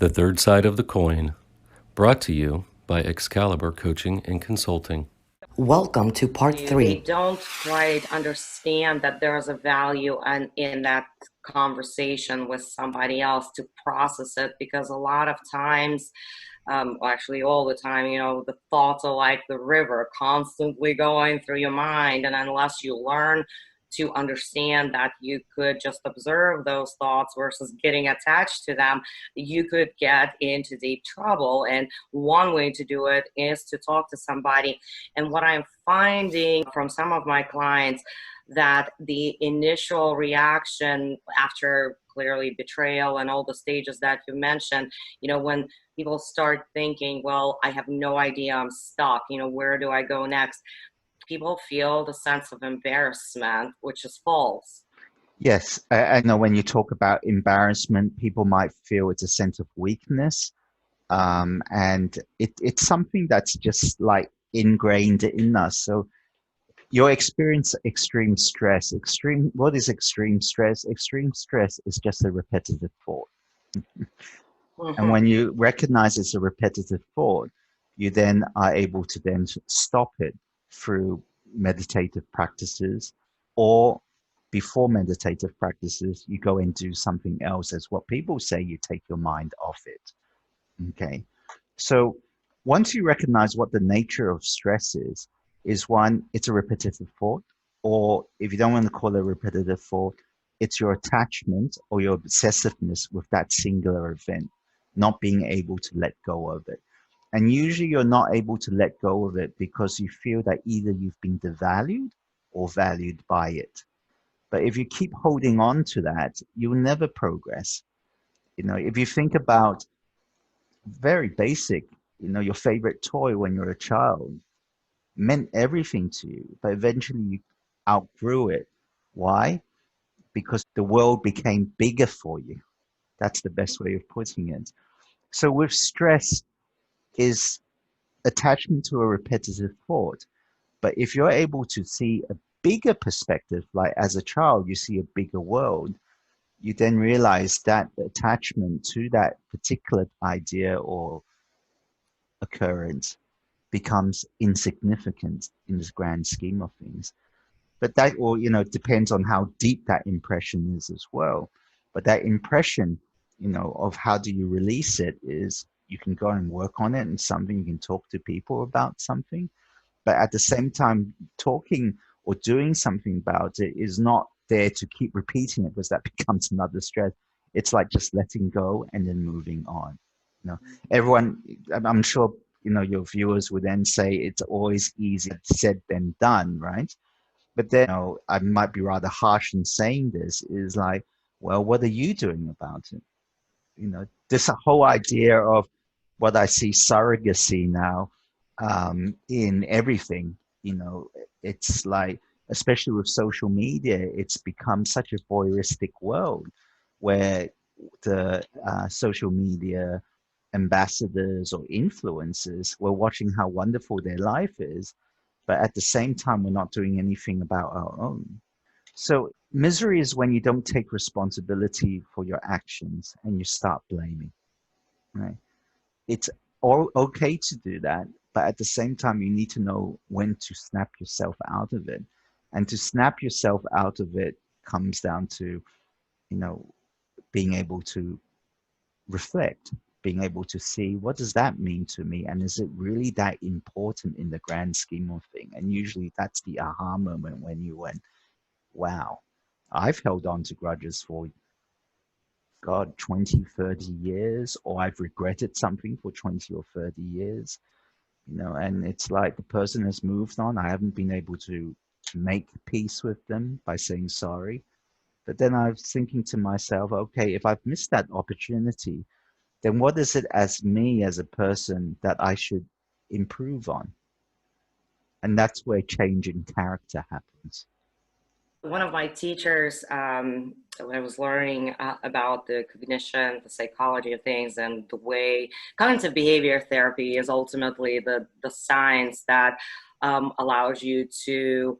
The Third Side of the Coin, brought to you by Excalibur Coaching and Consulting. Welcome to part They 3. don't quite understand that there's a value in that conversation with somebody else to process it, because a lot of times, actually all the time, the thoughts are like the river constantly going through your mind. And unless you learn to understand that you could just observe those thoughts versus getting attached to them, you could get into deep trouble. And one way to do it is to talk to somebody. And what I'm finding from some of my clients, that the initial reaction after clearly betrayal and all the stages that you mentioned, when people start thinking, well, I have no idea, I'm stuck, where do I go next? People feel the sense of embarrassment, which is false. Yes, I know when you talk about embarrassment, people might feel it's a sense of weakness. And it's something that's just like ingrained in us. So your experience extreme stress. What is extreme stress? Extreme stress is just a repetitive thought. And Mm-hmm. when you recognize it's a repetitive thought, you then are able to then stop it through meditative practices, or before meditative practices, you go and do something else. As what people say, you take your mind off it. Okay. So once you recognize what the nature of stress is one, it's a repetitive thought, or if you don't want to call it a repetitive thought, it's your attachment or your obsessiveness with that singular event, not being able to let go of it. And usually you're not able to let go of it because you feel that either you've been devalued or valued by it. But if you keep holding on to that, you'll never progress. If you think about very basic, your favorite toy when you're a child meant everything to you, but eventually you outgrew it. Why? Because the world became bigger for you. That's the best way of putting it. So with stress is attachment to a repetitive thought. But if you're able to see a bigger perspective, like as a child, you see a bigger world, you then realize that attachment to that particular idea or occurrence becomes insignificant in this grand scheme of things. But that, or, depends on how deep that impression is as well. But that impression, of how do you release it is you can go and work on it and something you can talk to people about something. But at the same time, talking or doing something about it is not there to keep repeating it because that becomes another stress. It's like just letting go and then moving on. Everyone, I'm sure, your viewers would then say it's always easier said than done, right? But then, I might be rather harsh in saying this is like, well, what are you doing about it? This whole idea of what I see surrogacy now in everything, it's like, especially with social media, it's become such a voyeuristic world where the social media ambassadors or influencers, we're watching how wonderful their life is, but at the same time, we're not doing anything about our own. So misery is when you don't take responsibility for your actions and you start blaming, right? It's all okay to do that, but at the same time, you need to know when to snap yourself out of it. And to snap yourself out of it comes down to, you know, being able to reflect, being able to see what does that mean to me, and is it really that important in the grand scheme of thing? And usually that's the aha moment when you went, wow, I've held on to grudges for God 20, 30 years, or I've regretted something for 20 or 30 years, and it's like the person has moved on. I haven't been able to make peace with them by saying sorry. But then I was thinking to myself, okay, if I've missed that opportunity, then what is it as me as a person that I should improve on? And that's where change in character happens. One of my teachers, when I was learning about the cognition, the psychology of things, and the way cognitive behavior therapy is ultimately the science that allows you to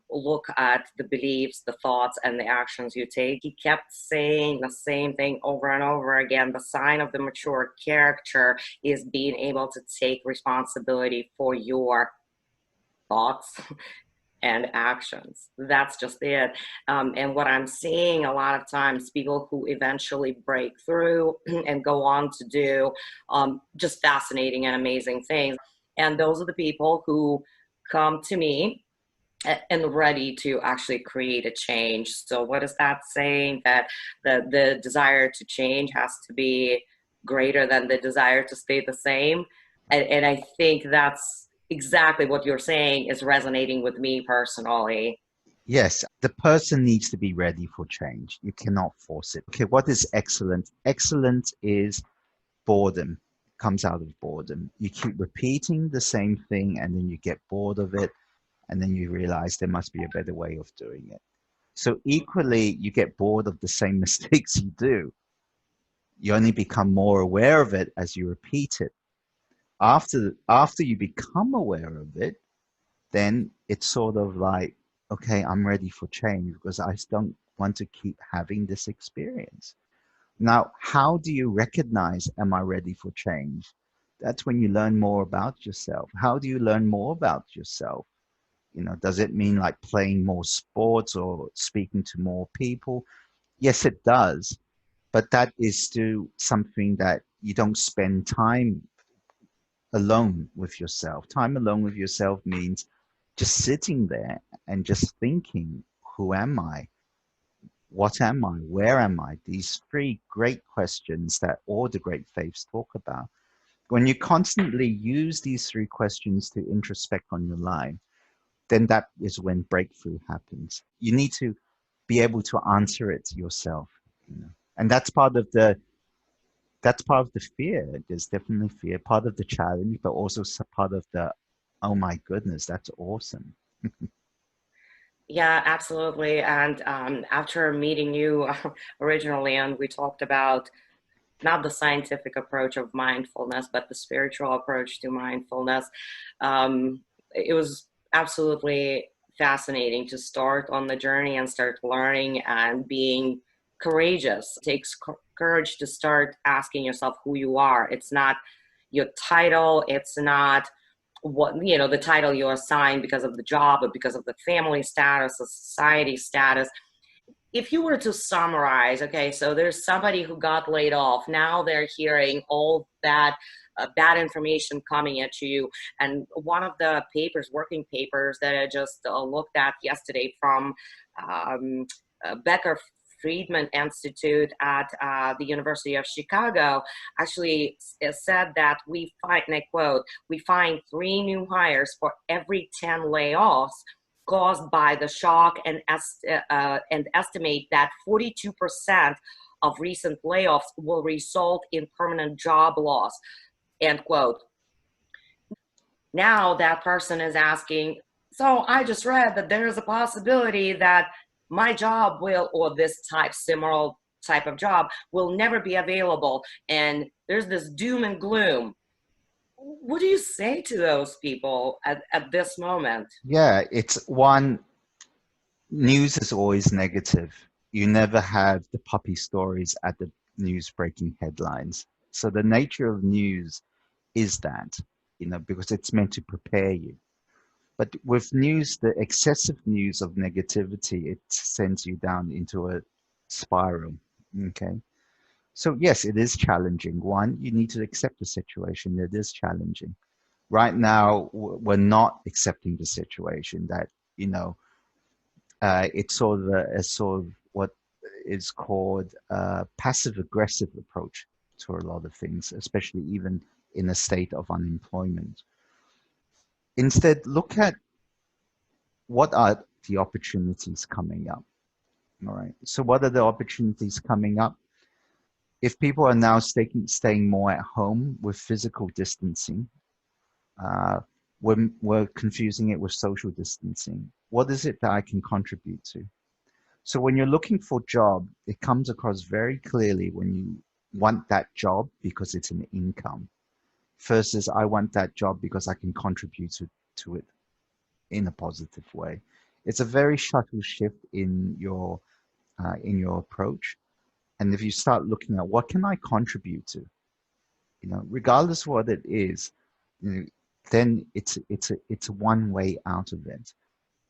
look at the beliefs, the thoughts, and the actions you take. He kept saying the same thing over and over again. The sign of the mature character is being able to take responsibility for your thoughts and actions. That's just it. And what I'm seeing a lot of times, people who eventually break through and go on to do just fascinating and amazing things. And those are the people who come to me and ready to actually create a change. So what is that saying? That the desire to change has to be greater than the desire to stay the same. And I think that's exactly what you're saying is resonating with me personally. Yes, the person needs to be ready for change. You cannot force it. Okay, what is excellent? Excellent is boredom, comes out of boredom. You keep repeating the same thing and then you get bored of it, and then you realize there must be a better way of doing it. So equally, you get bored of the same mistakes you do. You only become more aware of it as you repeat it. After you become aware of it, then it's sort of like, okay, I'm ready for change because I don't want to keep having this experience. Now, how do you recognize, am I ready for change? That's when you learn more about yourself. How do you learn more about yourself? Does it mean like playing more sports or speaking to more people? Yes, it does. But that is still something that you don't spend time alone with yourself. Time alone with yourself means just sitting there and just thinking, who am I? What am I? Where am I? These three great questions that all the great faiths talk about. When you constantly use these three questions to introspect on your life, then that is when breakthrough happens. You need to be able to answer it yourself, and that's part of the fear. There's definitely fear, part of the challenge, but also part of the, oh my goodness, that's awesome. Yeah, absolutely. And after meeting you originally, and we talked about not the scientific approach of mindfulness, but the spiritual approach to mindfulness. It was absolutely fascinating to start on the journey and start learning and being courageous. It takes courage to start asking yourself who you are. It's not your title, it's not what the title you're assigned because of the job or because of the family status, the society status. If you were to summarize, okay, so there's somebody who got laid off. Now they're hearing all that bad information coming at you. And one of the working papers that I just looked at yesterday from Becker Friedman Institute at the University of Chicago actually said that we find, and I quote, we find 3 new hires for every 10 layoffs caused by the shock, and estimate that 42% of recent layoffs will result in permanent job loss, end quote. Now that person is asking, so I just read that there's a possibility that my job will, or this similar type of job will never be available. And there's this doom and gloom. What do you say to those people at this moment? Yeah, it's one, news is always negative. You never have the puppy stories at the news breaking headlines. So the nature of news is that, because it's meant to prepare you. But with news, the excessive news of negativity, it sends you down into a spiral. Okay. So yes, it is challenging. One, you need to accept the situation. It is challenging. Right now, we're not accepting the situation that, it's sort of what is called a passive aggressive approach to a lot of things, especially even in a state of unemployment. Instead, look at what are the opportunities coming up. All right. So what are the opportunities coming up? If people are now staying more at home with physical distancing, uh, we're confusing it with social distancing. What is it that I can contribute to? So when you're looking for job, it comes across very clearly when you want that job because it's an income versus I want that job because I can contribute to it in a positive way. It's a very subtle shift in your approach. And if you start looking at what can I contribute to, regardless of what it is, you know, then it's one way out of it,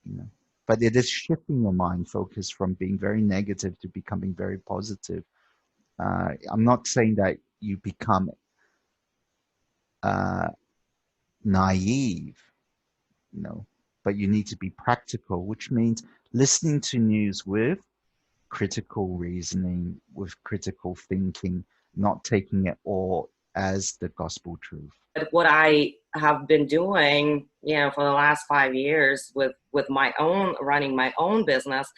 you know. But it is shifting your mind focus from being very negative to becoming very positive. I'm not saying that you become uh, naive, but you need to be practical, which means listening to news with critical reasoning, with critical thinking, not taking it all as the gospel truth. But what I have been doing, for the last 5 years with my own running my own business,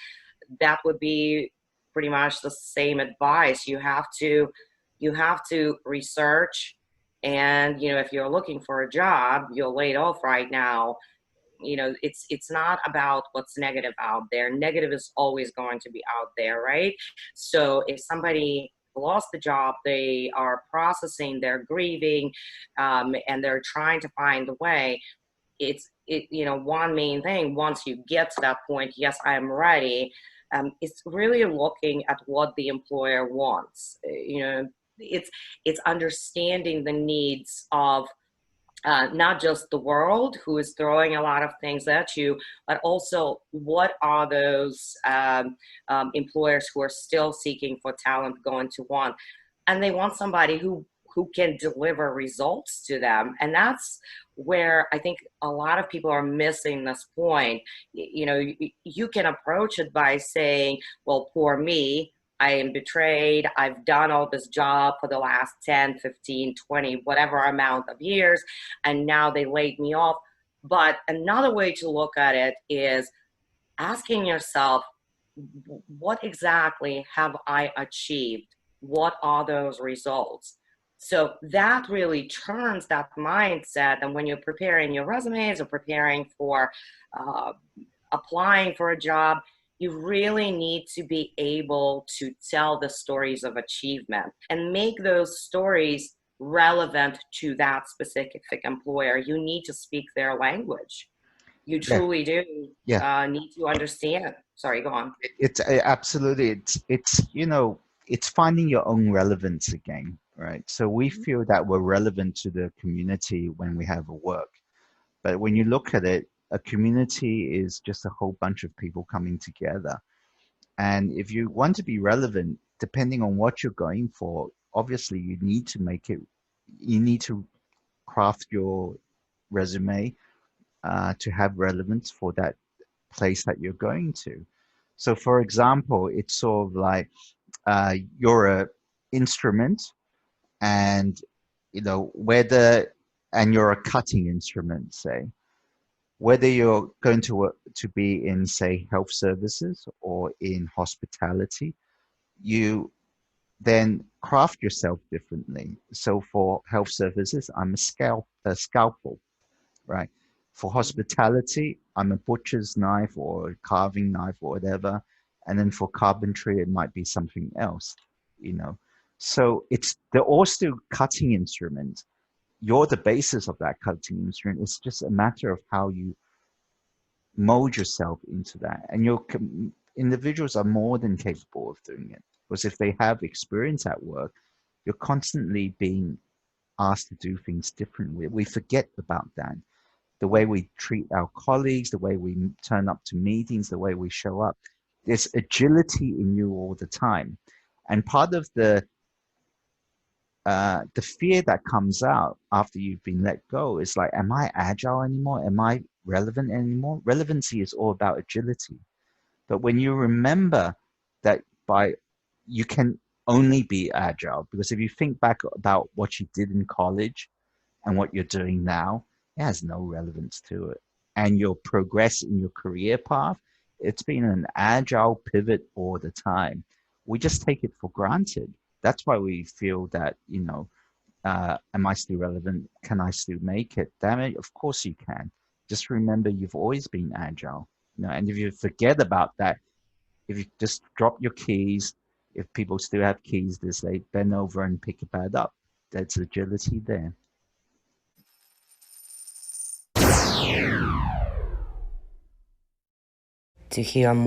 that would be pretty much the same advice. You have to research, and if you're looking for a job, you're laid off right now. It's not about what's negative out there. Negative is always going to be out there, right? So if somebody lost the job, they are processing, they're grieving, and they're trying to find a way. One main thing, once you get to that point, yes, I am ready. It's really looking at what the employer wants. It's understanding the needs of not just the world, who is throwing a lot of things at you, but also what are those employers who are still seeking for talent going to want. And they want somebody who can deliver results to them. And that's where I think a lot of people are missing this point. You can approach it by saying, well, poor me, I am betrayed. I've done all this job for the last 10, 15, 20, whatever amount of years, and now they laid me off. But another way to look at it is asking yourself, what exactly have I achieved? What are those results? So that really turns that mindset. And when you're preparing your resumes or preparing for uh, applying for a job, you really need to be able to tell the stories of achievement and make those stories relevant to that specific employer. You need to speak their language. You Yeah, truly do yeah. need to understand. Sorry, go on. It's absolutely it's finding your own relevance again, right? So we feel that we're relevant to the community when we have a work, but when you look at it, a community is just a whole bunch of people coming together. And if you want to be relevant, depending on what you're going for, obviously you need to craft your resume to have relevance for that place that you're going to. So, for example, it's sort of like you're a instrument, and whether and you're a cutting instrument, say, whether you're going to be in, say, health services or in hospitality, you then craft yourself differently. So for health services, I'm a scalpel, right? For hospitality, I'm a butcher's knife or a carving knife or whatever. And then for carpentry, it might be something else, you know. So they're all still cutting instruments. You're the basis of that cutting instrument. It's just a matter of how you mold yourself into that. And your individuals are more than capable of doing it. Because if they have experience at work, you're constantly being asked to do things differently. We forget about that. The way we treat our colleagues, the way we turn up to meetings, the way we show up. There's agility in you all the time. And part of the fear that comes out after you've been let go is like, am I agile anymore? Am I relevant anymore? Relevancy is all about agility. But when you remember that you can only be agile, because if you think back about what you did in college and what you're doing now, it has no relevance to it. And your progress in your career path, it's been an agile pivot all the time. We just take it for granted. That's why we feel that, am I still relevant? Can I still make it? Damn it, of course you can. Just remember you've always been agile. And if you forget about that, if you just drop your keys, if people still have keys, they say bend over and pick it back up. That's agility there. to hear more.